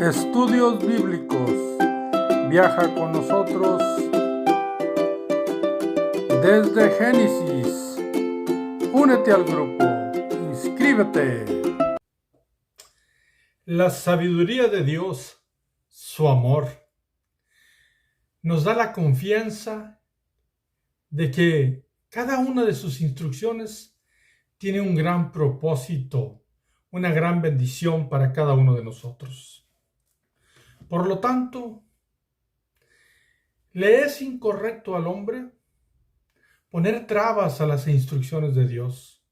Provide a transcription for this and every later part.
Estudios Bíblicos. Viaja con nosotros desde Génesis. Únete al grupo. Inscríbete. La sabiduría de Dios, su amor, nos da la confianza de que cada una de sus instrucciones tiene un gran propósito, una gran bendición para cada uno de nosotros. Por lo tanto, le es incorrecto al hombre poner trabas a las instrucciones de Dios,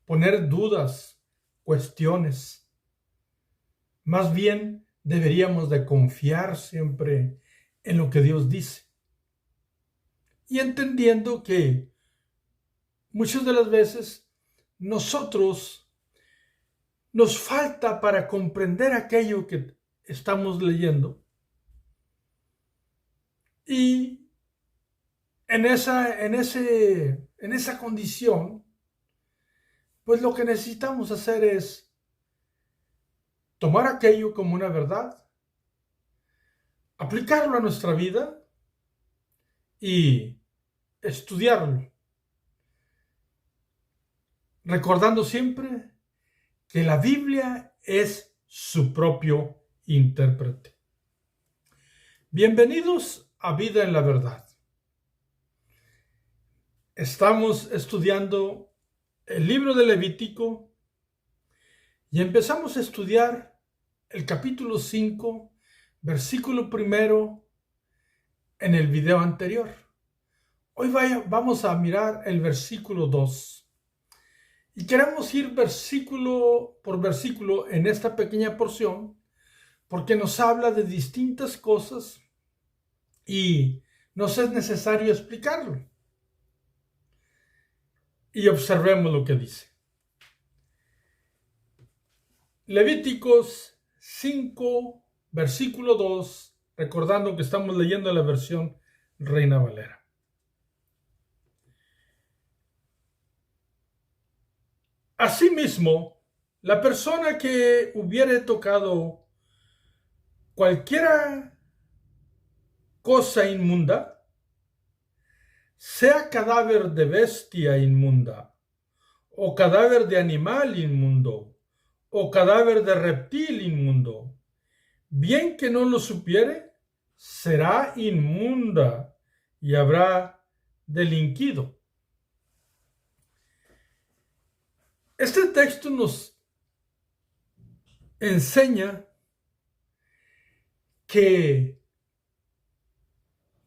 poner dudas, cuestiones. Más bien, deberíamos de confiar siempre en lo que Dios dice. Y entendiendo que muchas de las veces nosotros nos falta para comprender aquello que estamos leyendo. Y en esa condición, pues lo que necesitamos hacer es tomar aquello como una verdad, aplicarlo a nuestra vida y estudiarlo, recordando siempre que la Biblia es su propio intérprete. Bienvenidos a Vida en la Verdad. Estamos estudiando el libro de Levítico y empezamos a estudiar el capítulo 5, versículo 1 en el video anterior. Hoy vamos a mirar el versículo 2 y queremos ir versículo por versículo en esta pequeña porción porque nos habla de distintas cosas y nos es necesario explicarlo. Y observemos lo que dice. Levíticos 5, versículo 2, recordando que estamos leyendo la versión Reina Valera. Asimismo, la persona que hubiere tocado cualquiera cosa inmunda, sea cadáver de bestia inmunda, o cadáver de animal inmundo, o cadáver de reptil inmundo, bien que no lo supiere, será inmunda y habrá delinquido. Este texto nos enseña que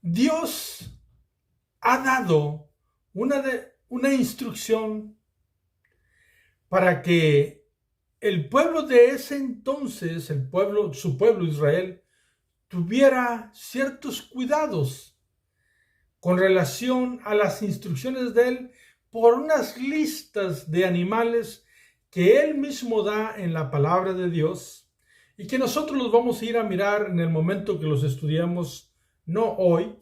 Dios ha dado una instrucción para que el pueblo de ese entonces, su pueblo Israel, tuviera ciertos cuidados con relación a las instrucciones de él por unas listas de animales que él mismo da en la palabra de Dios y que nosotros los vamos a ir a mirar en el momento que los estudiamos, no hoy,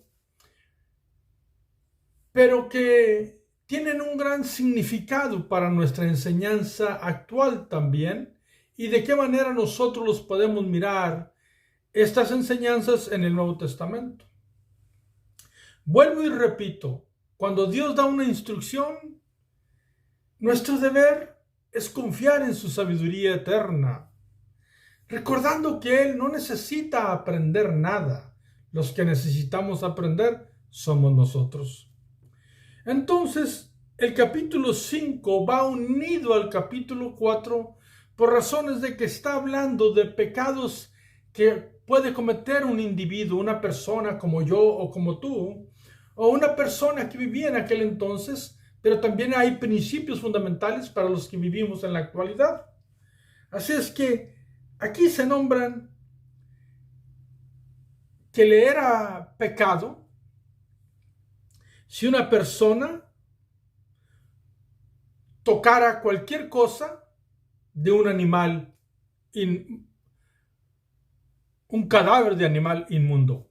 pero que tienen un gran significado para nuestra enseñanza actual también, y de qué manera nosotros los podemos mirar estas enseñanzas en el Nuevo Testamento. Vuelvo y repito, cuando Dios da una instrucción, nuestro deber es confiar en su sabiduría eterna, recordando que Él no necesita aprender nada. Los que necesitamos aprender somos nosotros. Entonces, el capítulo 5 va unido al capítulo 4 por razones de que está hablando de pecados que puede cometer un individuo, una persona como yo o como tú, o una persona que vivía en aquel entonces, pero también hay principios fundamentales para los que vivimos en la actualidad. Así es que aquí se nombran que le era pecado si una persona tocara cualquier cosa de un animal, un cadáver de animal inmundo.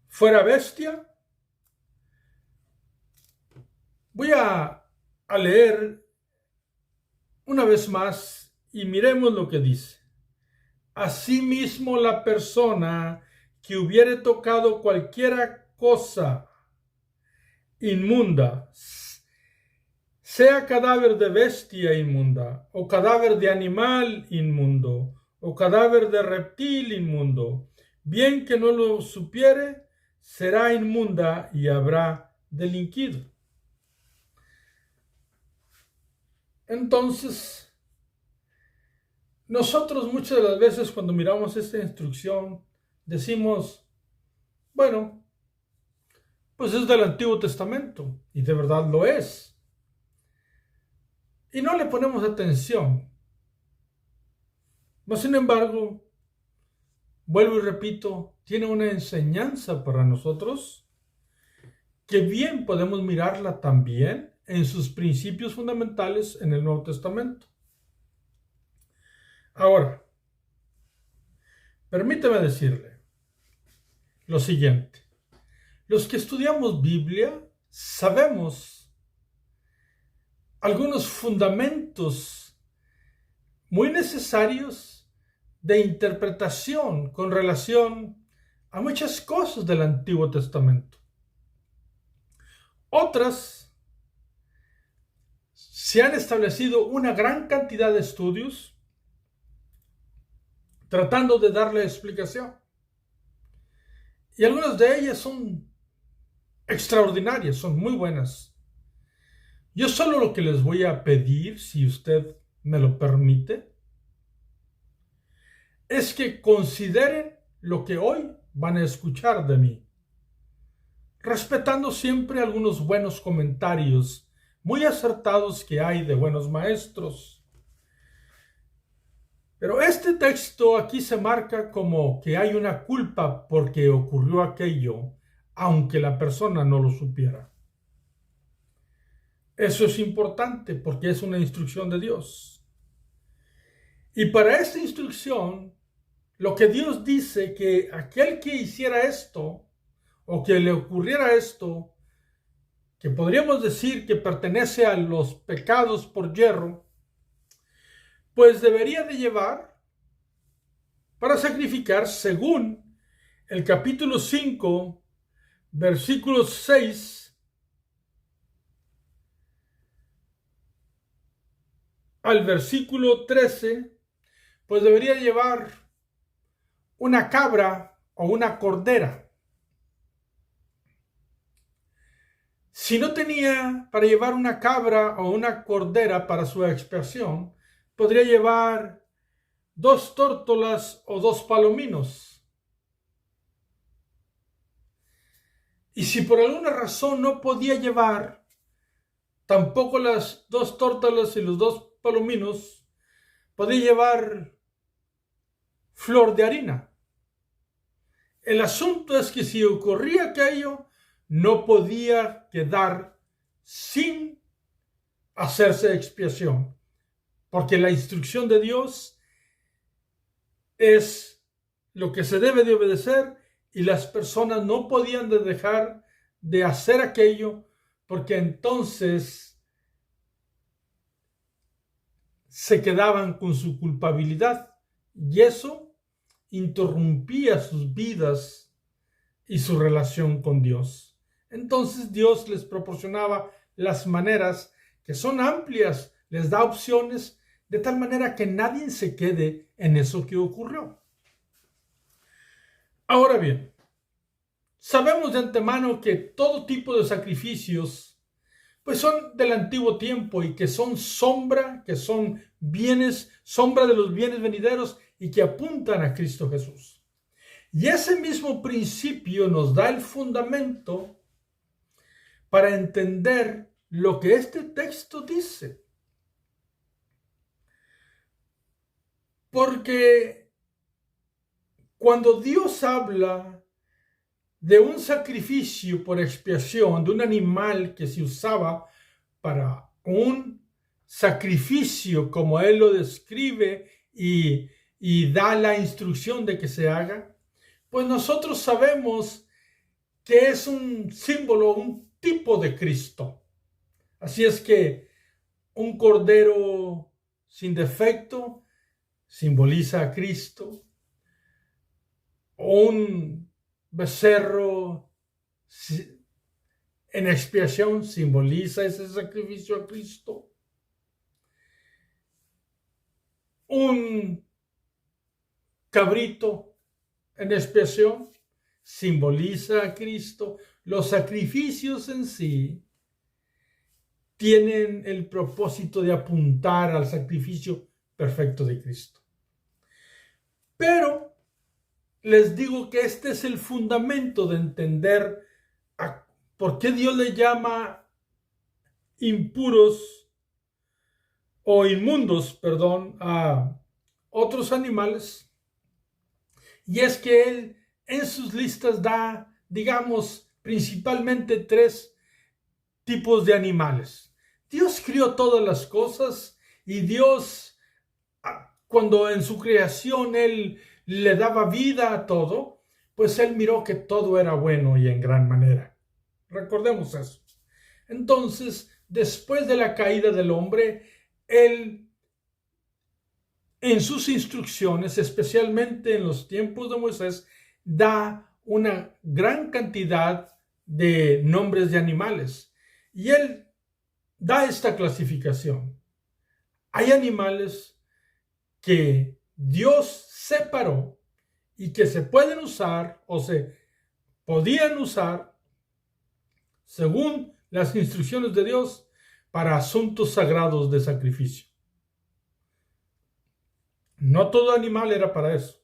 Fuera bestia. Voy a leer una vez más y miremos lo que dice. Asimismo, la persona que hubiere tocado cualquiera cosa inmunda, sea cadáver de bestia inmunda, o cadáver de animal inmundo, o cadáver de reptil inmundo, bien que no lo supiere, será inmunda y habrá delinquido. Entonces, nosotros muchas de las veces cuando miramos esta instrucción, decimos, bueno, pues es del Antiguo Testamento, y de verdad lo es. Y no le ponemos atención. Mas, sin embargo, vuelvo y repito, tiene una enseñanza para nosotros que bien podemos mirarla también en sus principios fundamentales en el Nuevo Testamento. Ahora, permítame decirle lo siguiente. Los que estudiamos Biblia sabemos algunos fundamentos muy necesarios de interpretación con relación a muchas cosas del Antiguo Testamento. Otras se han establecido una gran cantidad de estudios tratando de darle explicación. Y algunas de ellas son extraordinarias, son muy buenas. Yo solo lo que les voy a pedir, si usted me lo permite, es que consideren lo que hoy van a escuchar de mí, respetando siempre algunos buenos comentarios muy acertados que hay de buenos maestros. Pero este texto aquí se marca como que hay una culpa porque ocurrió aquello, aunque la persona no lo supiera. Eso es importante porque es una instrucción de Dios. Y para esta instrucción, lo que Dios dice que aquel que hiciera esto o que le ocurriera esto, que podríamos decir que pertenece a los pecados por yerro, pues debería de llevar para sacrificar según el capítulo 5, versículos 6 al versículo 13, pues debería llevar una cabra o una cordera. Si no tenía para llevar una cabra o una cordera para su expiación, podría llevar 2 tórtolas o 2 palominos. Y si por alguna razón no podía llevar tampoco las 2 tórtolas y los 2 palominos, podía llevar flor de harina. El asunto es que si ocurría aquello, no podía quedar sin hacerse expiación, porque la instrucción de Dios es lo que se debe de obedecer y las personas no podían dejar de hacer aquello, porque entonces se quedaban con su culpabilidad y eso interrumpía sus vidas y su relación con Dios. Entonces Dios les proporcionaba las maneras que son amplias, les da opciones de tal manera que nadie se quede en eso que ocurrió. Ahora bien, sabemos de antemano que todo tipo de sacrificios pues son del antiguo tiempo y que son sombra, que son bienes, sombra de los bienes venideros y que apuntan a Cristo Jesús. Y ese mismo principio nos da el fundamento para entender lo que este texto dice. Porque cuando Dios habla de un sacrificio por expiación, de un animal que se usaba para un sacrificio como Él lo describe y da la instrucción de que se haga, pues nosotros sabemos que es un símbolo, un tipo de Cristo. Así es que un cordero sin defecto simboliza a Cristo. Un becerro en expiación simboliza ese sacrificio a Cristo. Un cabrito en expiación simboliza a Cristo. Los sacrificios en sí tienen el propósito de apuntar al sacrificio perfecto de Cristo. Pero les digo que este es el fundamento de entender por qué Dios le llama impuros o inmundos, a otros animales. Y es que Él en sus listas da, digamos, principalmente 3 tipos de animales. Dios crió todas las cosas y Dios, cuando en su creación Él le daba vida a todo, pues Él miró que todo era bueno y en gran manera. Recordemos eso. Entonces, después de la caída del hombre, Él, en sus instrucciones, especialmente en los tiempos de Moisés, da una gran cantidad de nombres de animales. Y Él da esta clasificación. Hay animales que Dios separó y que se pueden usar o se podían usar según las instrucciones de Dios para asuntos sagrados de sacrificio. No todo animal era para eso.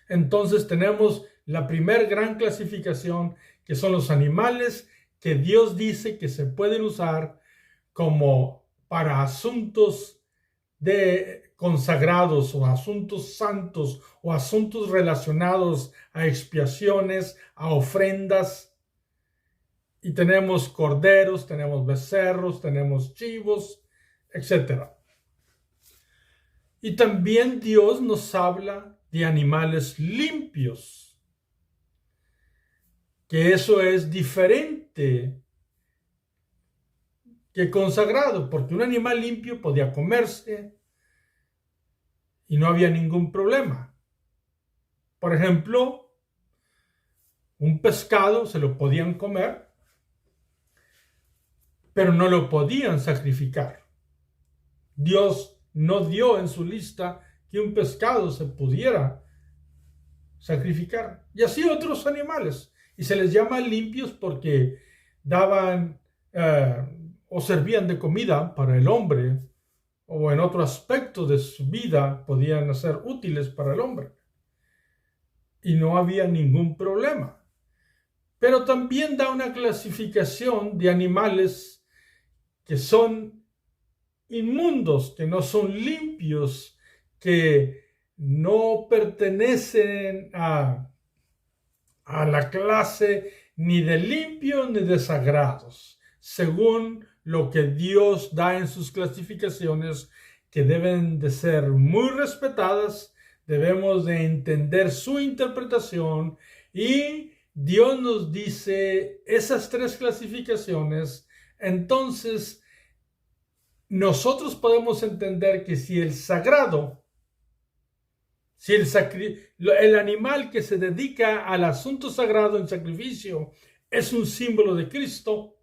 Entonces tenemos la primer gran clasificación, que son los animales que Dios dice que se pueden usar como para asuntos de consagrados o asuntos santos o asuntos relacionados a expiaciones, a ofrendas. Y tenemos corderos, tenemos becerros, tenemos chivos, etc. Y también Dios nos habla de animales limpios, que eso es diferente que consagrado, porque un animal limpio podía comerse y no había ningún problema. Por ejemplo, un pescado se lo podían comer, pero no lo podían sacrificar. Dios no dio en su lista que un pescado se pudiera sacrificar. Y así otros animales. Y se les llama limpios porque daban o servían de comida para el hombre, o en otro aspecto de su vida podían ser útiles para el hombre. Y no había ningún problema. Pero también da una clasificación de animales que son inmundos, que no son limpios, que no pertenecen a la clase ni de limpios ni de sagrados, según lo que Dios da en sus clasificaciones, que deben de ser muy respetadas. Debemos de entender su interpretación y Dios nos dice esas 3 clasificaciones. Entonces, nosotros podemos entender que si el sagrado, si el animal que se dedica al asunto sagrado en sacrificio es un símbolo de Cristo,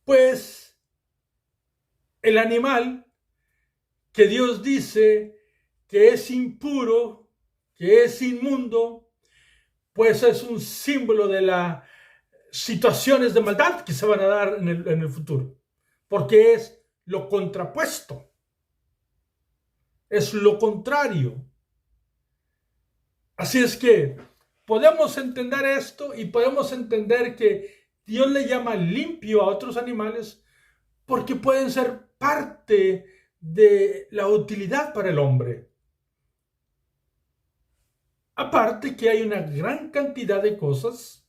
pues el animal que Dios dice que es impuro, que es inmundo, pues es un símbolo de las situaciones de maldad que se van a dar en el futuro, porque es lo contrapuesto, es lo contrario. Así es que podemos entender esto y podemos entender que Dios le llama limpio a otros animales porque pueden ser parte de la utilidad para el hombre. Aparte que hay una gran cantidad de cosas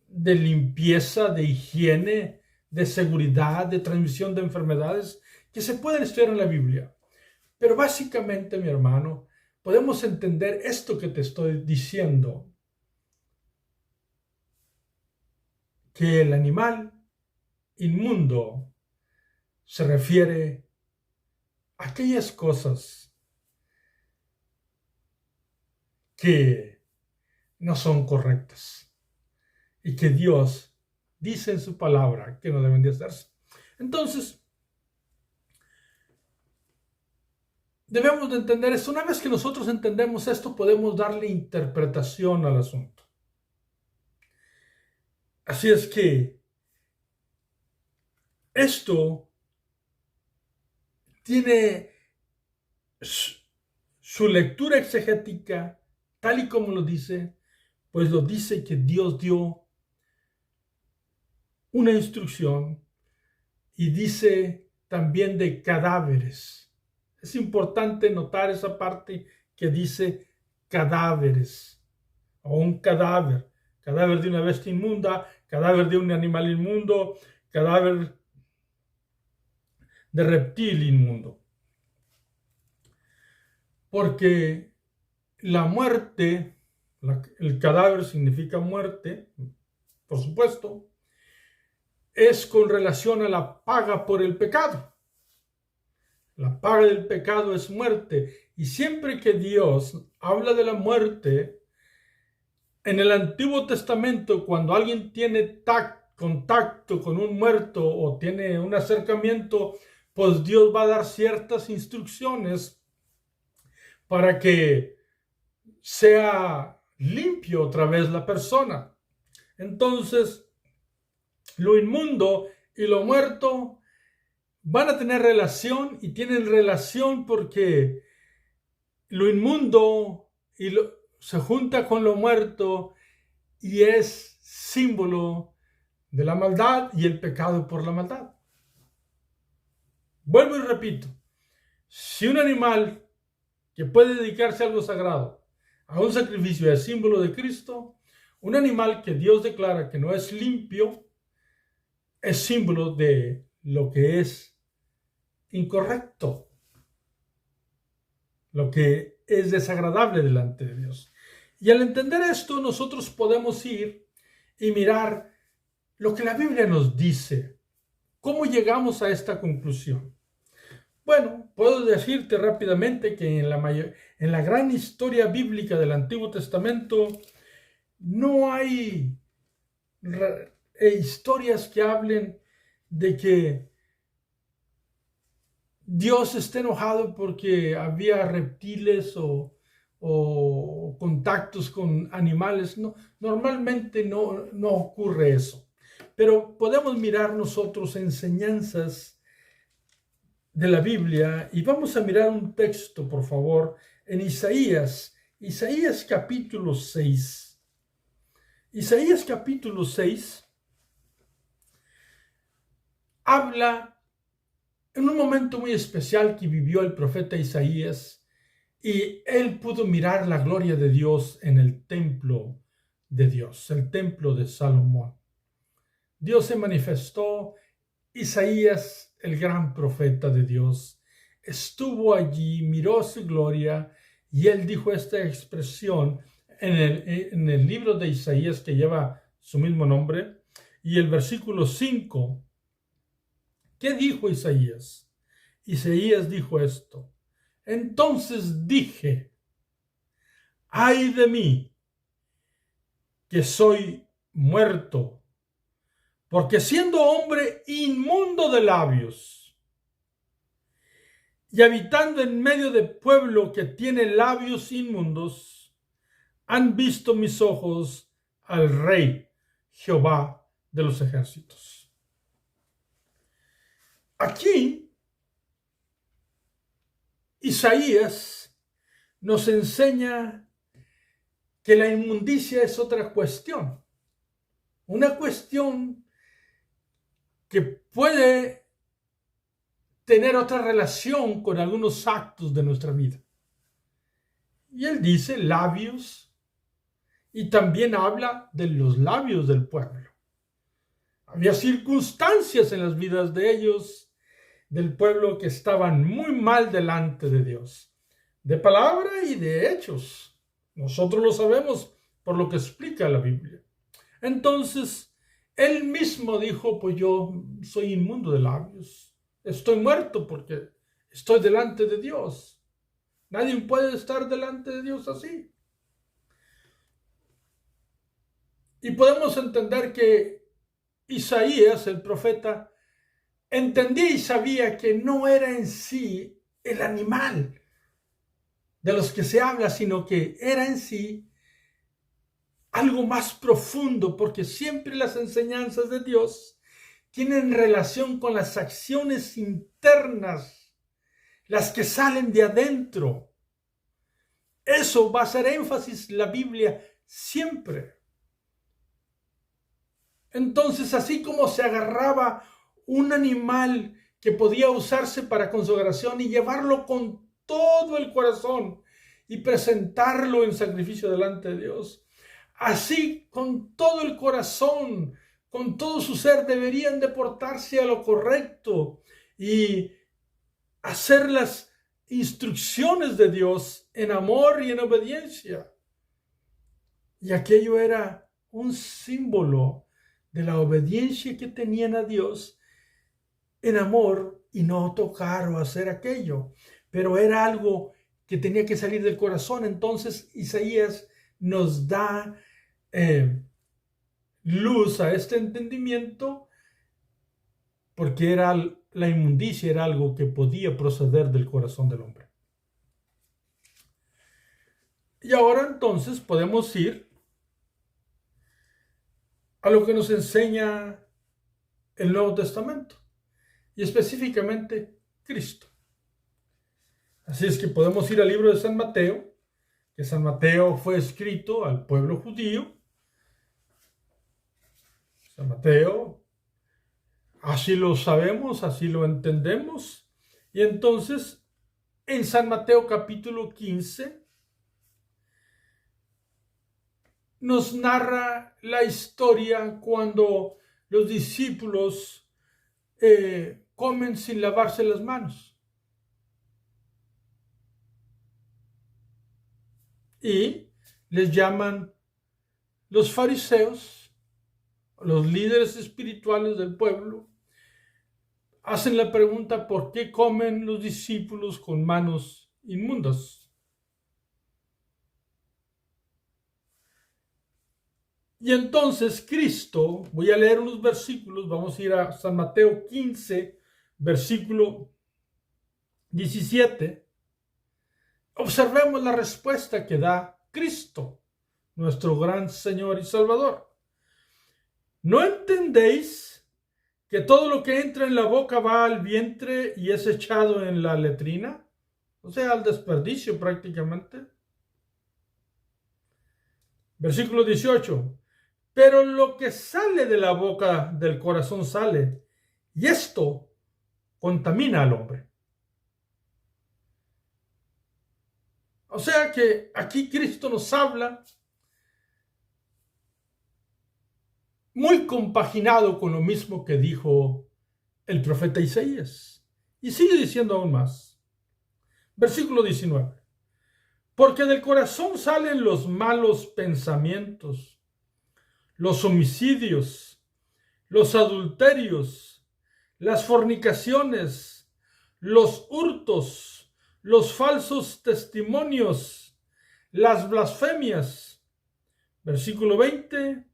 de limpieza, de higiene, de seguridad, de transmisión de enfermedades que se pueden estudiar en la Biblia. Pero básicamente, mi hermano, podemos entender esto que te estoy diciendo, que el animal inmundo se refiere a aquellas cosas que no son correctas y que Dios dice en su palabra que no deben de hacerse. Entonces, debemos de entender esto. Una vez que nosotros entendemos esto, podemos darle interpretación al asunto. Así es que esto tiene su lectura exegética, tal y como lo dice, pues lo dice que Dios dio una instrucción y dice también de cadáveres. Es importante notar esa parte que dice cadáveres o un cadáver. Cadáver de una bestia inmunda, cadáver de un animal inmundo, cadáver de reptil inmundo. Porque la muerte, el cadáver significa muerte, por supuesto, es con relación a la paga por el pecado. La paga del pecado es muerte. Y siempre que Dios habla de la muerte, en el Antiguo Testamento, cuando alguien tiene contacto con un muerto o tiene un acercamiento, pues Dios va a dar ciertas instrucciones para que sea limpio otra vez la persona. Entonces, lo inmundo y lo muerto van a tener relación y tienen relación porque lo inmundo se junta con lo muerto y es símbolo de la maldad y el pecado por la maldad. Vuelvo y repito, si un animal que puede dedicarse a algo sagrado, a un sacrificio es símbolo de Cristo, un animal que Dios declara que no es limpio, es símbolo de lo que es incorrecto, lo que es desagradable delante de Dios. Y al entender esto, nosotros podemos ir y mirar lo que la Biblia nos dice. ¿Cómo llegamos a esta conclusión? Bueno, puedo decirte rápidamente que en la gran historia bíblica del Antiguo Testamento no hay historias que hablen de que Dios esté enojado porque había reptiles o contactos con animales. No, normalmente no ocurre eso. Pero podemos mirar nosotros enseñanzas de la Biblia y vamos a mirar un texto, por favor, en Isaías capítulo 6. Isaías capítulo 6 habla en un momento muy especial que vivió el profeta Isaías y él pudo mirar la gloria de Dios en el templo de Dios, el templo de Salomón. Dios se manifestó. Isaías, el gran profeta de Dios, estuvo allí, miró su gloria y él dijo esta expresión en el libro de Isaías que lleva su mismo nombre y el versículo 5. ¿Qué dijo Isaías? Isaías dijo esto: entonces dije, ay de mí, que soy muerto, porque siendo hombre inmundo de labios y habitando en medio de pueblo que tiene labios inmundos, han visto mis ojos al Rey Jehová de los ejércitos. Aquí Isaías nos enseña que la inmundicia es otra cuestión, una cuestión que puede tener otra relación con algunos actos de nuestra vida. Y él dice labios y también habla de los labios del pueblo. Había circunstancias en las vidas de ellos, del pueblo, que estaban muy mal delante de Dios, de palabra y de hechos. Nosotros lo sabemos por lo que explica la Biblia. Entonces, Él mismo dijo, pues yo soy inmundo de labios, estoy muerto porque estoy delante de Dios. Nadie puede estar delante de Dios así. Y podemos entender que Isaías, el profeta, entendía y sabía que no era en sí el animal de los que se habla, sino que era en sí algo más profundo, porque siempre las enseñanzas de Dios tienen relación con las acciones internas, las que salen de adentro. Eso va a ser énfasis la Biblia siempre. Entonces, así como se agarraba un animal que podía usarse para consagración y llevarlo con todo el corazón y presentarlo en sacrificio delante de Dios, así con todo el corazón, con todo su ser, deberían de portarse a lo correcto y hacer las instrucciones de Dios en amor y en obediencia. Y aquello era un símbolo de la obediencia que tenían a Dios en amor y no tocar o hacer aquello. Pero era algo que tenía que salir del corazón. Entonces Isaías nos da luz a este entendimiento, porque era la inmundicia, era algo que podía proceder del corazón del hombre. Y ahora entonces podemos ir a lo que nos enseña el Nuevo Testamento y específicamente Cristo. Así es que podemos ir al libro de San Mateo, que San Mateo fue escrito al pueblo judío. San Mateo, así lo sabemos, así lo entendemos. Y entonces, en San Mateo capítulo 15, nos narra la historia cuando los discípulos comen sin lavarse las manos. Y les llaman los fariseos, los líderes espirituales del pueblo, hacen la pregunta: ¿por qué comen los discípulos con manos inmundas? Y entonces Cristo, voy a leer unos versículos, vamos a ir a San Mateo 15, versículo 17. Observemos la respuesta que da Cristo, nuestro gran Señor y Salvador. ¿No entendéis que todo lo que entra en la boca va al vientre y es echado en la letrina? O sea, al desperdicio prácticamente. Versículo 18. Pero lo que sale de la boca del corazón sale, y esto contamina al hombre. O sea que aquí Cristo nos habla muy compaginado con lo mismo que dijo el profeta Isaías. Y sigue diciendo aún más. Versículo 19. Porque del corazón salen los malos pensamientos, los homicidios, los adulterios, las fornicaciones, los hurtos, los falsos testimonios, las blasfemias. Versículo 20.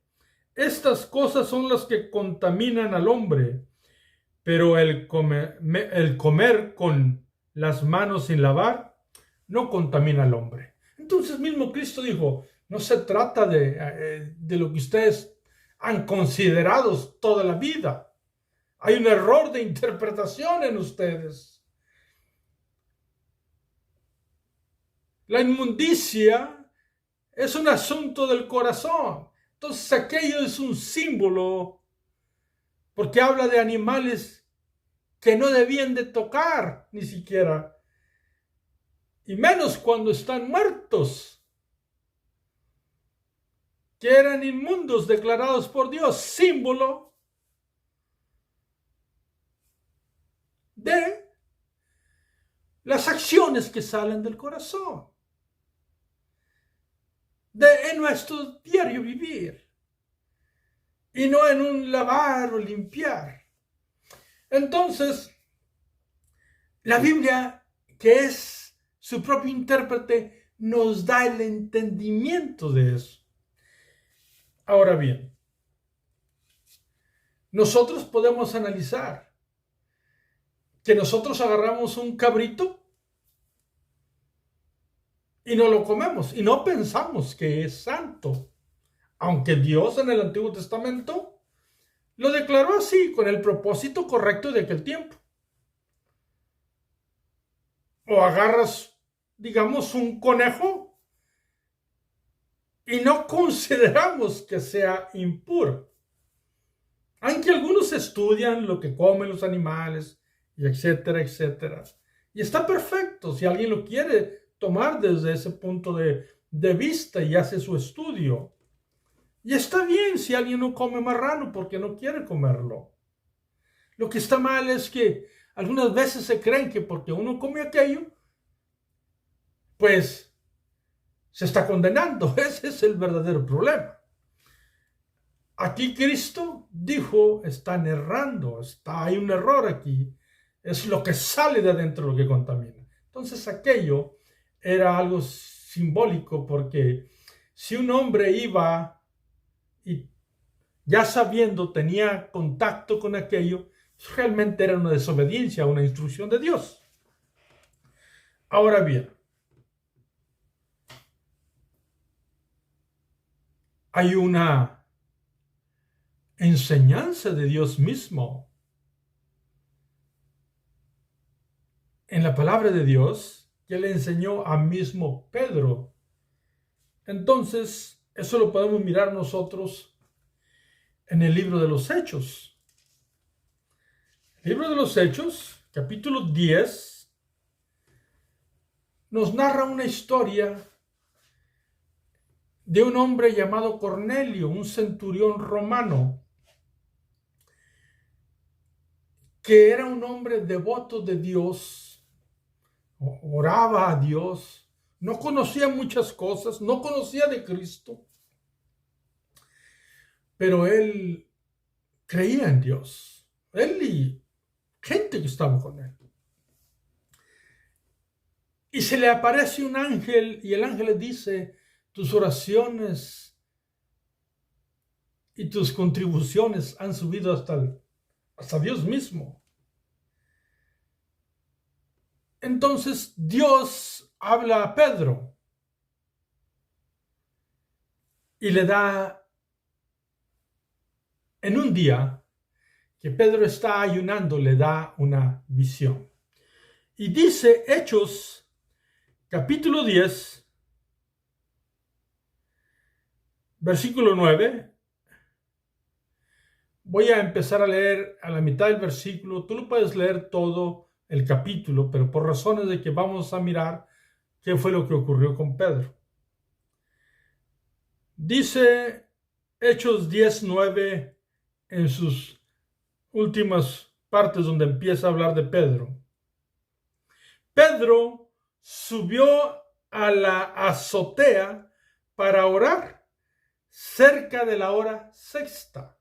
Estas cosas son las que contaminan al hombre, pero el comer con las manos sin lavar no contamina al hombre. Entonces mismo Cristo dijo: no se trata de lo que ustedes han considerado toda la vida. Hay un error de interpretación en ustedes. La inmundicia es un asunto del corazón. Entonces aquello es un símbolo, porque habla de animales que no debían de tocar ni siquiera, y menos cuando están muertos, que eran inmundos declarados por Dios, símbolo de las acciones que salen del corazón, en nuestro diario vivir. y no en un lavar o limpiar. Entonces, la Biblia, que es su propio intérprete, nos da el entendimiento de eso. Ahora bien, nosotros podemos analizar que nosotros agarramos un cabrito y no lo comemos y no pensamos que es santo, aunque Dios en el Antiguo Testamento lo declaró así, con el propósito correcto de aquel tiempo. O agarras, digamos, un conejo y no consideramos que sea impuro. Aunque algunos estudian lo que comen los animales, y etcétera, etcétera. Y está perfecto si alguien lo quiere tomar desde ese punto de vista y hace su estudio. Y está bien si alguien no come marrano porque no quiere comerlo. Lo que está mal es que algunas veces se creen que porque uno come aquello, pues se está condenando. Ese es el verdadero problema. Aquí Cristo dijo, están errando, hay un error aquí. Es lo que sale de adentro lo que contamina. Entonces aquello era algo simbólico porque si un hombre iba y ya sabiendo tenía contacto con aquello, realmente era una desobediencia a una instrucción de Dios. Ahora bien, hay una enseñanza de Dios mismo en la palabra de Dios que le enseñó a mismo Pedro. Entonces, eso lo podemos mirar nosotros en el libro de los Hechos. El libro de los Hechos, capítulo 10, nos narra una historia de un hombre llamado Cornelio, un centurión romano, que era un hombre devoto de Dios, oraba a Dios, no conocía muchas cosas, no conocía de Cristo, pero él creía en Dios, él y gente que estaba con él. Y se le aparece un ángel y el ángel le dice, tus oraciones y tus contribuciones han subido hasta Dios mismo. Entonces Dios habla a Pedro y le da en un día que Pedro está ayunando, le da una visión. Y dice Hechos, capítulo 10, versículo 9. Voy a empezar a leer a la mitad del versículo. Tú lo puedes leer todo el capítulo, pero por razones de que vamos a mirar qué fue lo que ocurrió con Pedro. Dice Hechos 10:9 en sus últimas partes donde empieza a hablar de Pedro. Pedro subió a la azotea para orar cerca de la hora sexta.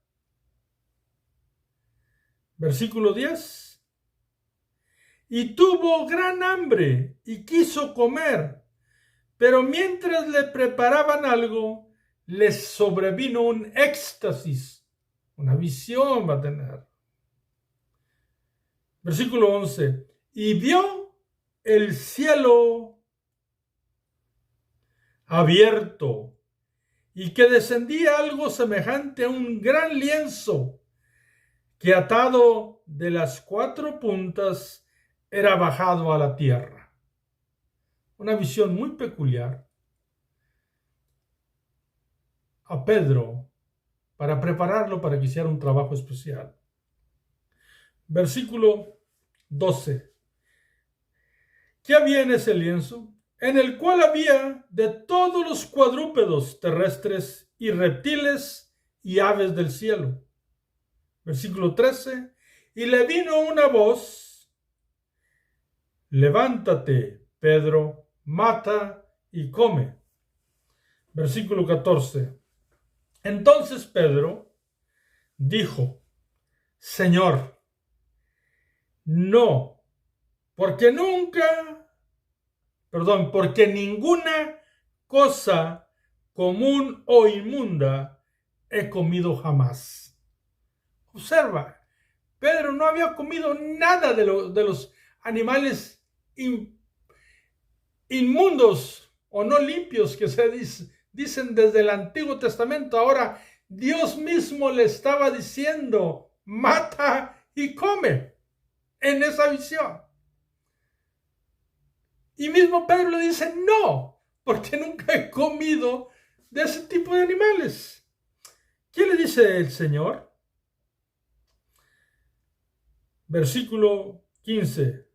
Versículo 10. Y tuvo gran hambre y quiso comer, pero mientras le preparaban algo, les sobrevino un éxtasis, una visión va a tener. Versículo 11. Y vio el cielo abierto y que descendía algo semejante a un gran lienzo que atado de las 4 puntas era bajado a la tierra. Una visión muy peculiar a Pedro para prepararlo para que hiciera un trabajo especial. Versículo 12. ¿Qué había en ese lienzo? En el cual había de todos los cuadrúpedos terrestres y reptiles y aves del cielo. Versículo 13. Y le vino una voz: levántate, Pedro, mata y come. Versículo 14. Entonces Pedro, dijo: Señor, no, porque ninguna cosa común o inmunda he comido jamás. Observa, Pedro no había comido nada de los animales inmundos o no limpios que se dicen desde el Antiguo Testamento. Ahora Dios mismo le estaba diciendo: mata y come, en esa visión. Y mismo Pedro le dice: no, porque nunca he comido de ese tipo de animales. ¿Qué le dice el Señor? Versículo 15.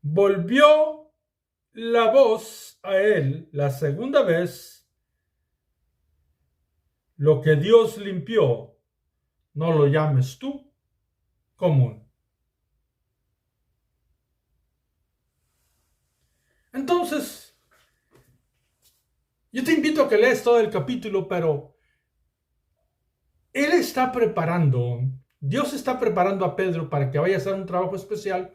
Volvió la voz a él la segunda vez: lo que Dios limpió, no lo llames tú común. Entonces, yo te invito a que leas todo el capítulo, pero Dios está preparando a Pedro para que vaya a hacer un trabajo especial,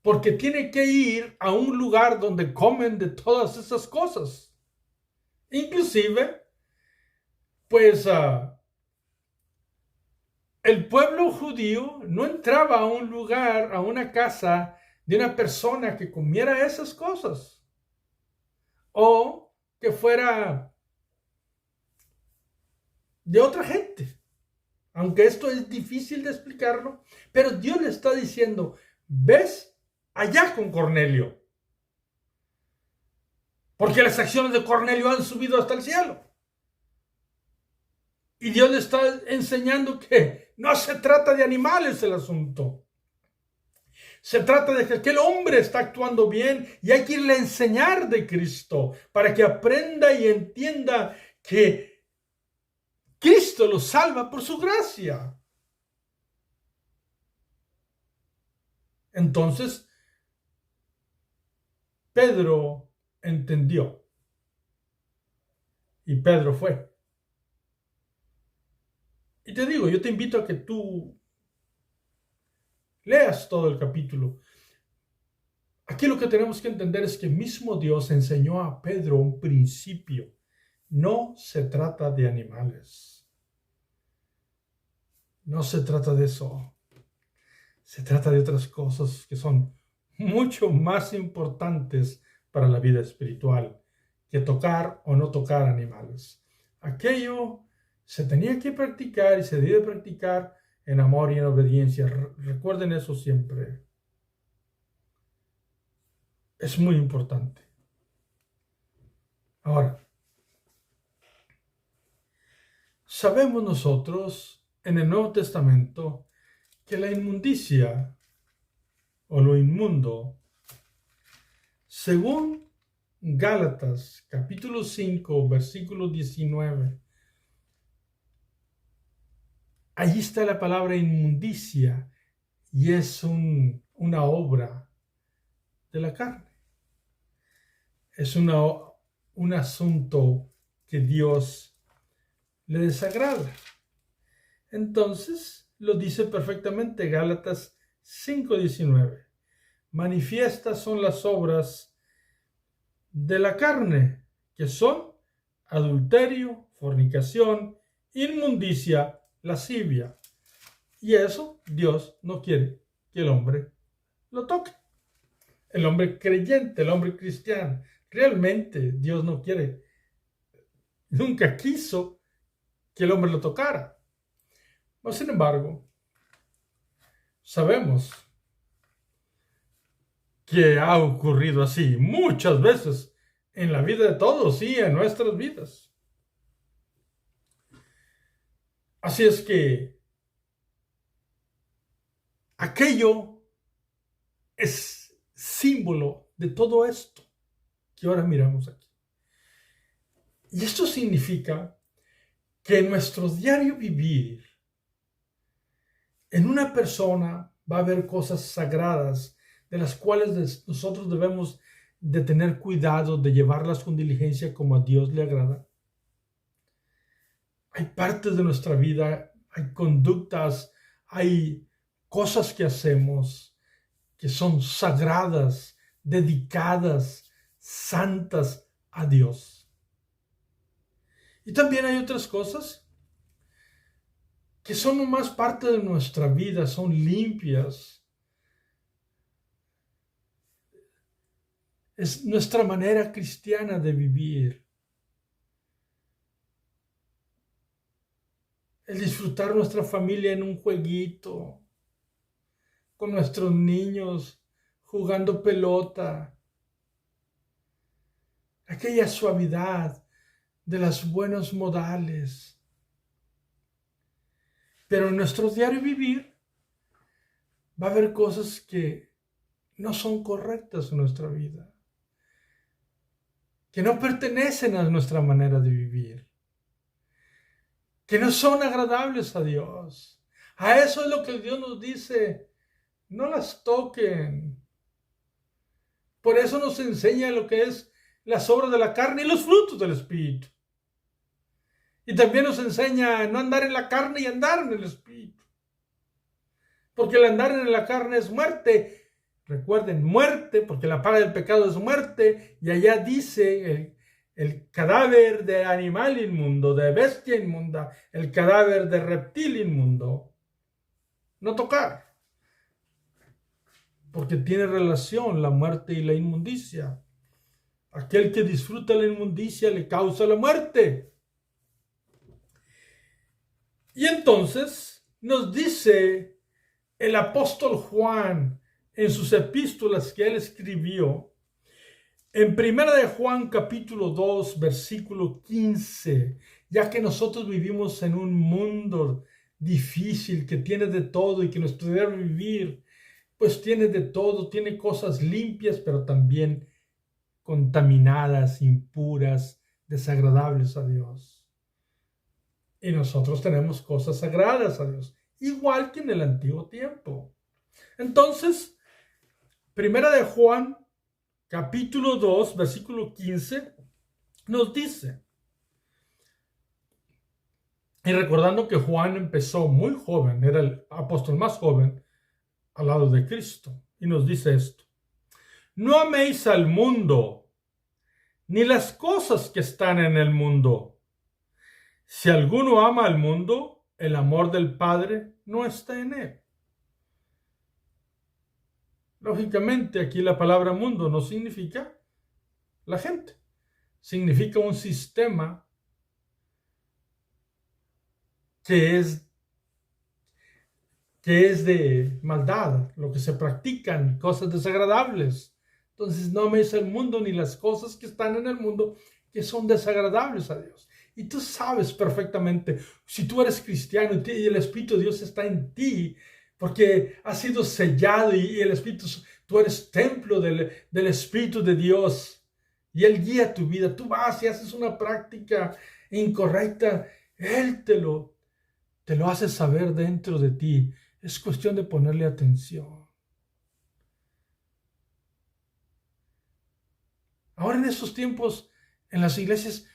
porque tiene que ir a un lugar donde comen de todas esas cosas. Inclusive, pues, el pueblo judío no entraba a un lugar, a una casa de una persona que comiera esas cosas, o que fuera de otra gente. Aunque esto es difícil de explicarlo, pero Dios le está diciendo: ves allá con Cornelio, porque las acciones de Cornelio han subido hasta el cielo. Y Dios le está enseñando que no se trata de animales el asunto. Se trata de que aquel hombre está actuando bien y hay que irle a enseñar de Cristo para que aprenda y entienda que Cristo lo salva por su gracia. Entonces, Pedro entendió y Pedro fue. Y te digo, yo te invito a que tú leas todo el capítulo. Aquí lo que tenemos que entender es que mismo Dios enseñó a Pedro un principio. No se trata de animales. No se trata de eso. Se trata de otras cosas que son mucho más importantes para la vida espiritual que tocar o no tocar animales. Aquello se tenía que practicar y se debe practicar en amor y en obediencia. Recuerden eso siempre. Es muy importante. Ahora, sabemos nosotros en el Nuevo Testamento que la inmundicia o lo inmundo, según Gálatas capítulo 5, versículo 19, allí está la palabra inmundicia y es una obra de la carne. Es un asunto que Dios le desagrada. Entonces, lo dice perfectamente Gálatas 5:19. Manifiestas son las obras de la carne, que son adulterio, fornicación, inmundicia, lascivia. Y eso Dios no quiere que el hombre lo toque. El hombre creyente, el hombre cristiano. Realmente Dios no quiere, nunca quiso que el hombre lo tocara. Pero, sin embargo, sabemos que ha ocurrido así muchas veces en la vida de todos y en nuestras vidas. Así es que aquello es símbolo de todo esto que ahora miramos aquí. Y esto significa que en nuestro diario vivir, en una persona va a haber cosas sagradas de las cuales nosotros debemos de tener cuidado de llevarlas con diligencia como a Dios le agrada. Hay partes de nuestra vida, hay conductas, hay cosas que hacemos que son sagradas, dedicadas, santas a Dios. Y también hay otras cosas que son más parte de nuestra vida, son limpias. Es nuestra manera cristiana de vivir. El disfrutar nuestra familia en un jueguito, con nuestros niños jugando pelota. Aquella suavidad de los buenos modales. Pero en nuestro diario vivir va a haber cosas que no son correctas en nuestra vida, que no pertenecen a nuestra manera de vivir, que no son agradables a Dios. A eso es lo que Dios nos dice, no las toquen. Por eso nos enseña lo que es las obras de la carne y los frutos del Espíritu. Y también nos enseña a no andar en la carne y andar en el Espíritu. Porque el andar en la carne es muerte. Recuerden, muerte, porque la paga del pecado es muerte. Y allá dice el cadáver de animal inmundo, de bestia inmunda, el cadáver de reptil inmundo. No tocar. Porque tiene relación la muerte y la inmundicia. Aquel que disfruta la inmundicia le causa la muerte. Y entonces nos dice el apóstol Juan en sus epístolas que él escribió, en 1 de Juan capítulo 2, versículo 15, ya que nosotros vivimos en un mundo difícil que tiene de todo y que nuestro deber vivir pues tiene de todo, tiene cosas limpias, pero también contaminadas, impuras, desagradables a Dios. Y nosotros tenemos cosas sagradas a Dios, igual que en el antiguo tiempo. Entonces, 1 de Juan, capítulo 2, versículo 15, nos dice, y recordando que Juan empezó muy joven, era el apóstol más joven al lado de Cristo, y nos dice esto: no améis al mundo, ni las cosas que están en el mundo. Si alguno ama al mundo, el amor del Padre no está en él. Lógicamente, aquí la palabra mundo no significa la gente. Significa un sistema que es de maldad, lo que se practican, cosas desagradables. Entonces, no améis el mundo ni las cosas que están en el mundo que son desagradables a Dios. Y tú sabes perfectamente, si tú eres cristiano y el Espíritu de Dios está en ti, porque has sido sellado y el Espíritu, tú eres templo del Espíritu de Dios y Él guía tu vida. Tú vas y haces una práctica incorrecta, Él te lo hace saber dentro de ti. Es cuestión de ponerle atención. Ahora en estos tiempos, en las iglesias,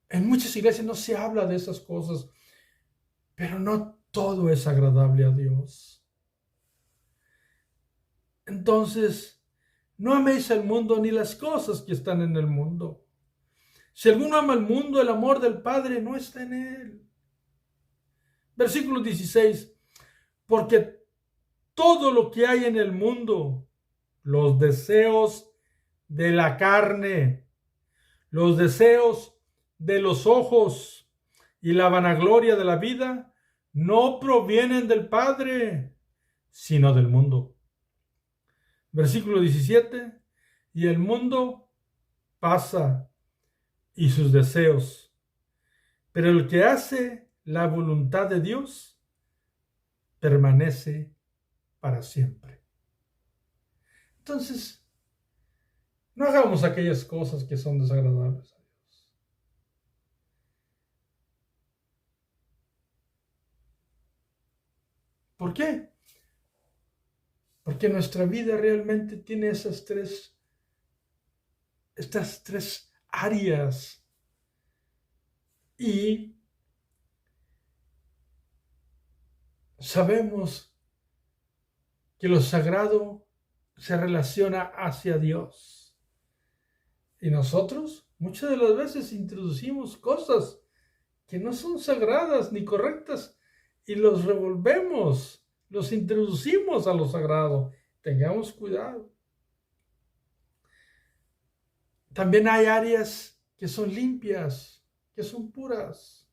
en muchas iglesias no se habla de esas cosas, pero no todo es agradable a Dios. Entonces, no améis al mundo ni las cosas que están en el mundo. Si alguno ama al mundo, el amor del Padre no está en él. Versículo 16. Porque todo lo que hay en el mundo, los deseos de la carne, los deseos de los ojos y la vanagloria de la vida, no provienen del Padre, sino del mundo. Versículo 17. Y el mundo pasa y sus deseos, pero el que hace la voluntad de Dios permanece para siempre. Entonces, no hagamos aquellas cosas que son desagradables a Dios. ¿Por qué? Porque nuestra vida realmente tiene estas tres áreas. Y sabemos que lo sagrado se relaciona hacia Dios. Y nosotros muchas de las veces introducimos cosas que no son sagradas ni correctas y los revolvemos, los introducimos a lo sagrado. Tengamos cuidado. También hay áreas que son limpias, que son puras,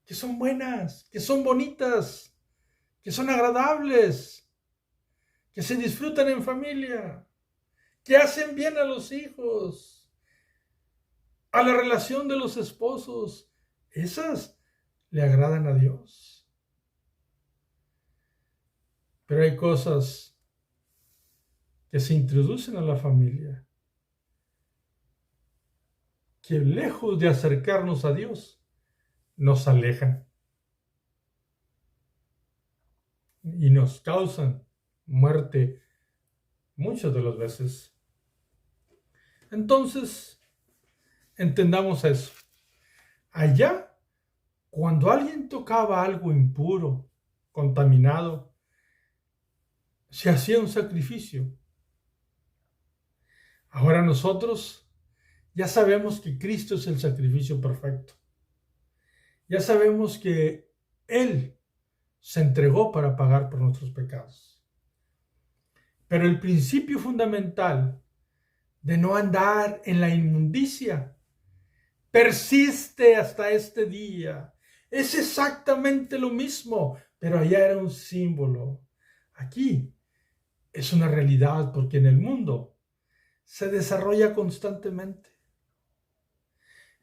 que son buenas, que son bonitas, que son agradables, que se disfrutan en familia, que hacen bien a los hijos, a la relación de los esposos. Esas le agradan a Dios. Pero hay cosas que se introducen a la familia que lejos de acercarnos a Dios, nos alejan y nos causan muerte muchas de las veces. Entonces, entendamos eso. Allá, cuando alguien tocaba algo impuro, contaminado, se hacía un sacrificio. Ahora nosotros ya sabemos que Cristo es el sacrificio perfecto. Ya sabemos que Él se entregó para pagar por nuestros pecados. Pero el principio fundamental de no andar en la inmundicia persiste hasta este día. Es exactamente lo mismo, pero allá era un símbolo. Aquí es una realidad porque en el mundo se desarrolla constantemente.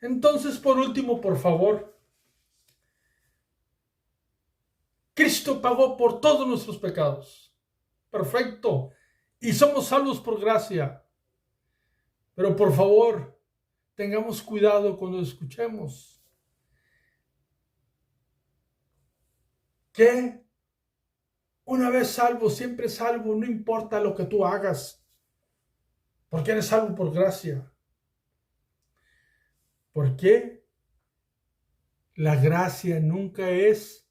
Entonces, por último, por favor, Cristo pagó por todos nuestros pecados. Perfecto. Y somos salvos por gracia. Pero por favor, tengamos cuidado cuando escuchemos que una vez salvo, siempre salvo, no importa lo que tú hagas, porque eres salvo por gracia. Porque la gracia nunca es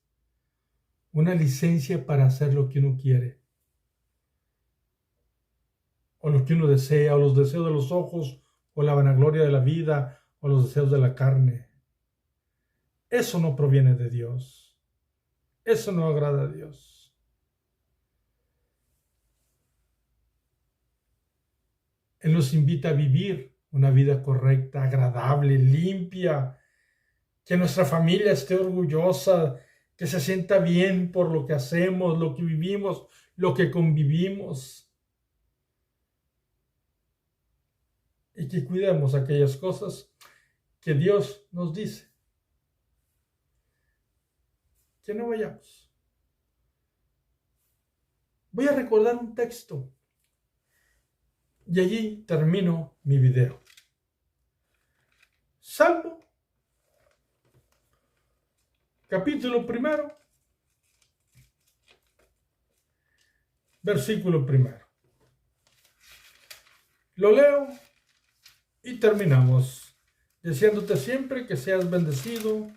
una licencia para hacer lo que uno quiere, o lo que uno desea, o los deseos de los ojos, o la vanagloria de la vida, o los deseos de la carne. Eso no proviene de Dios. Eso no agrada a Dios. Él nos invita a vivir una vida correcta, agradable, limpia, que nuestra familia esté orgullosa, que se sienta bien por lo que hacemos, lo que vivimos, lo que convivimos. Y que cuidemos aquellas cosas que Dios nos dice que no vayamos. Voy a recordar un texto y allí termino mi video. Salmo, capítulo 1, versículo 1. Lo leo y terminamos, deseándote siempre que seas bendecido,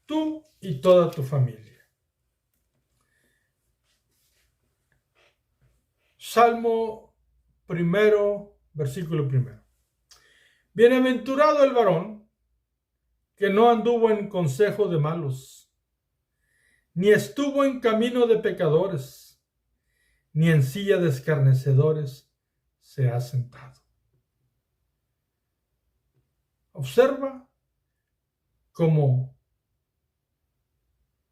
tú y toda tu familia. Salmo 1, versículo 1. Bienaventurado el varón que no anduvo en consejo de malos, ni estuvo en camino de pecadores, ni en silla de escarnecedores se ha sentado. Observa cómo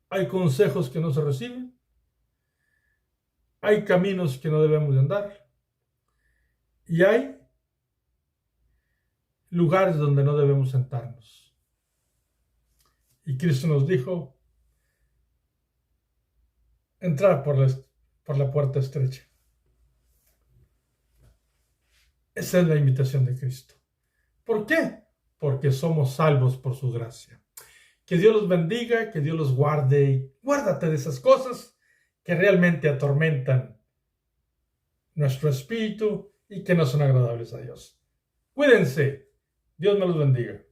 hay consejos que no se reciben, hay caminos que no debemos de andar, y hay lugares donde no debemos sentarnos. Y Cristo nos dijo, entrar por la puerta estrecha. Esa es la invitación de Cristo. ¿Por qué? Porque somos salvos por su gracia. Que Dios los bendiga, que Dios los guarde y guárdate de esas cosas que realmente atormentan nuestro espíritu y que no son agradables a Dios. Cuídense. Dios me los bendiga.